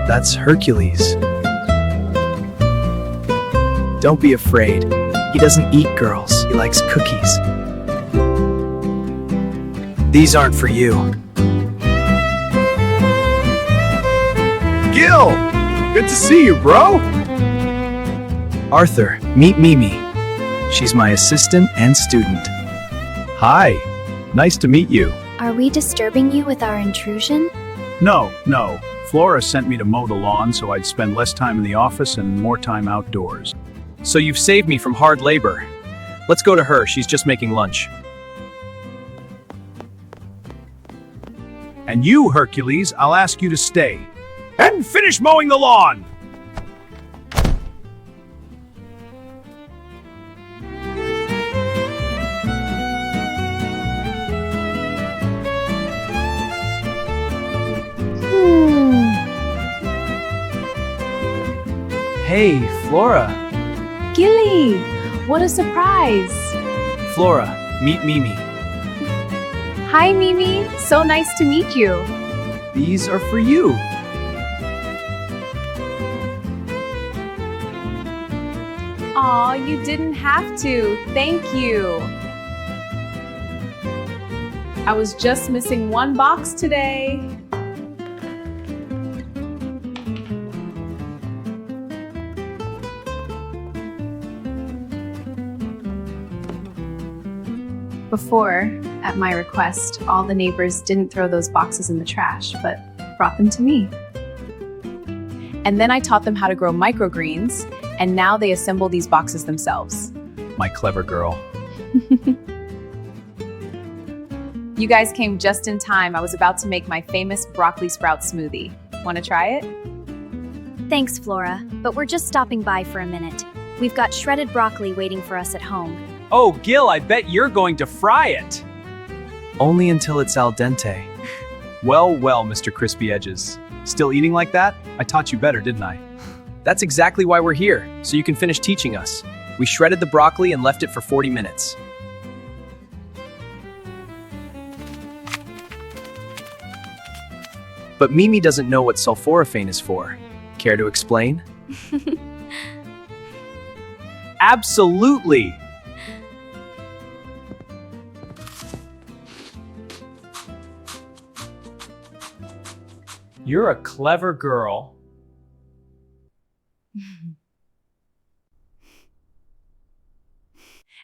That's Hercules. Don't be afraid. He doesn't eat girls. He likes cookies. These aren't for you. Gil! Good to see you, bro! Arthur, meet Mimi. She's my assistant and student. Hi. Nice to meet you. Are we disturbing you with our intrusion? No. Flora sent me to mow the lawn so I'd spend less time in the office and more time outdoors. So you've saved me from hard labor. Let's go to her. She's just making lunch. And you, Hercules, I'll ask you to stay. And finish mowing the lawn! Hey, Flora. Gilly, what a surprise. Flora, meet Mimi. Hi, Mimi. So nice to meet you. These are for you. Aw, you didn't have to. Thank you. I was just missing one box today. Before, at my request, all the neighbors didn't throw those boxes in the trash, but brought them to me. And then I taught them how to grow microgreens, and now they assemble these boxes themselves. My clever girl. You guys came just in time. I was about to make my famous broccoli sprout smoothie. Want to try it? Thanks, Flora, but we're just stopping by for a minute. We've got shredded broccoli waiting for us at home. Oh, Gil, I bet you're going to fry it. Only until it's al dente. Well, Mr. Crispy Edges. Still eating like that? I taught you better, didn't I? That's exactly why we're here, so you can finish teaching us. We shredded the broccoli and left it for 40 minutes. But Mimi doesn't know what sulforaphane is for. Care to explain? Absolutely! You're a clever girl.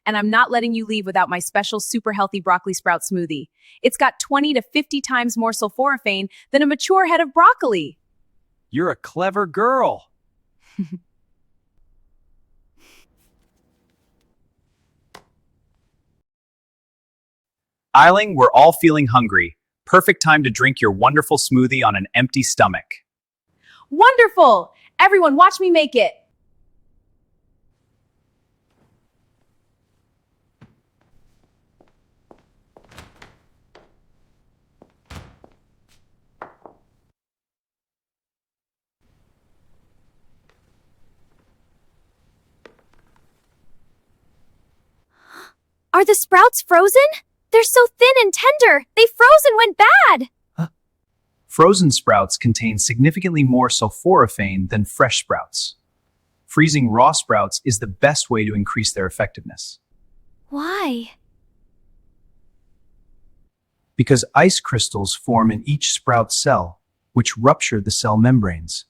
And I'm not letting you leave without my special super healthy broccoli sprout smoothie. It's got 20 to 50 times more sulforaphane than a mature head of broccoli. You're a clever girl. Eiling, we're all feeling hungry. Perfect time to drink your wonderful smoothie on an empty stomach. Wonderful! Everyone, watch me make it. Are the sprouts frozen? They're so thin and tender. They froze and went bad. Frozen sprouts contain significantly more sulforaphane than fresh sprouts. Freezing raw sprouts is the best way to increase their effectiveness. Why? Because ice crystals form in each sprout cell, which rupture the cell membranes.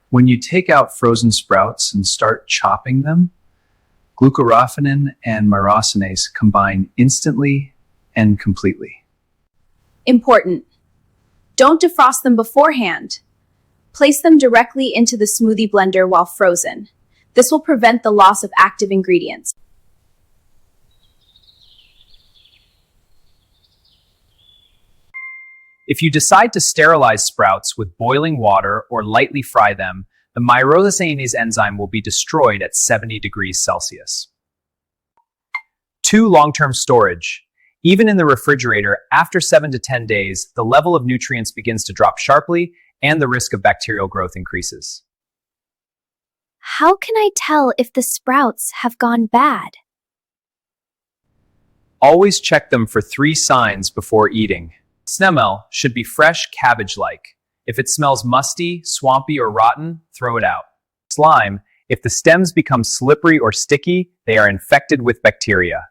When you take out frozen sprouts and start chopping them, glucoraphanin and myrosinase combine instantly and completely. Important. Don't defrost them beforehand. Place them directly into the smoothie blender while frozen. This will prevent the loss of active ingredients. If you decide to sterilize sprouts with boiling water or lightly fry them, the myrosinase enzyme will be destroyed at 70 degrees Celsius. 2. Long-term storage. Even in the refrigerator, after 7 to 10 days, the level of nutrients begins to drop sharply and the risk of bacterial growth increases. How can I tell if the sprouts have gone bad? Always check them for 3 signs before eating. Smell should be fresh cabbage-like. If it smells musty, swampy, or rotten, throw it out. Slime. If the stems become slippery or sticky, they are infected with bacteria.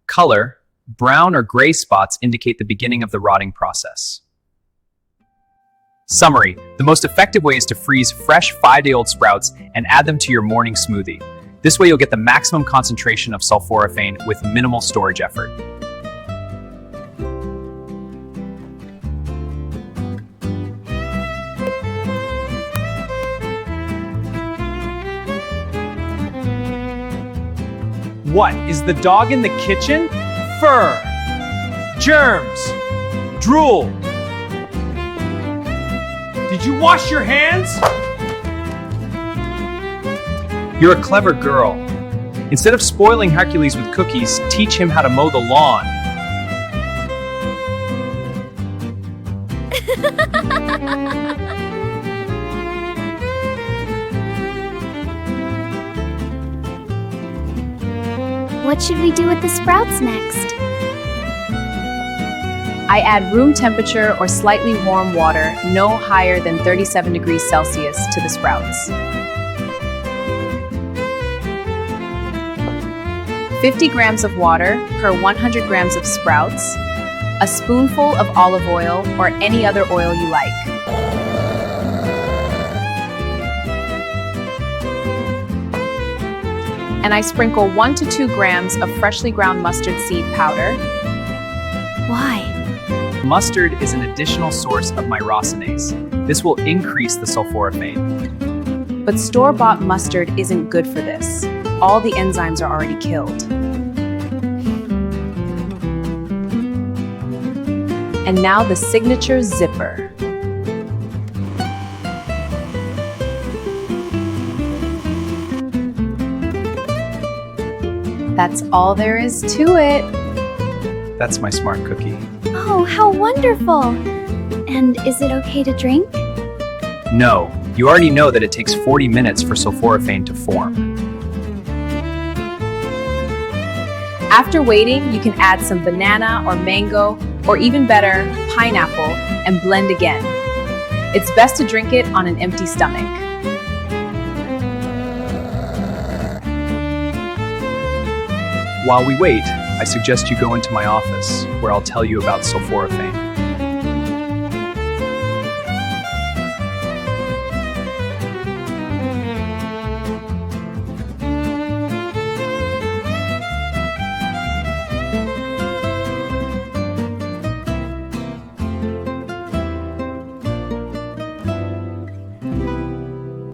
Color. Brown or gray spots indicate the beginning of the rotting process. Summary. The most effective way is to freeze fresh 5-day-old sprouts and add them to your morning smoothie. This way you'll get the maximum concentration of sulforaphane with minimal storage effort. What, is the dog in the kitchen? Fur, germs, drool. Did you wash your hands? You're a clever girl. Instead of spoiling Hercules with cookies, teach him how to mow the lawn. What should we do with the sprouts next? I add room temperature or slightly warm water, no higher than 37 degrees Celsius, to the sprouts. 50 grams of water per 100 grams of sprouts, a spoonful of olive oil or any other oil you like. And I sprinkle 1 to 2 grams of freshly ground mustard seed powder. Why? Mustard is an additional source of myrosinase. This will increase the sulforaphane. But store-bought mustard isn't good for this. All the enzymes are already killed. And now the signature zipper. That's all there is to it. That's my smart cookie. Oh, how wonderful! And is it okay to drink? No, you already know that it takes 40 minutes for sulforaphane to form. After waiting, you can add some banana or mango, or even better, pineapple, and blend again. It's best to drink it on an empty stomach. While we wait, I suggest you go into my office, where I'll tell you about sulforaphane.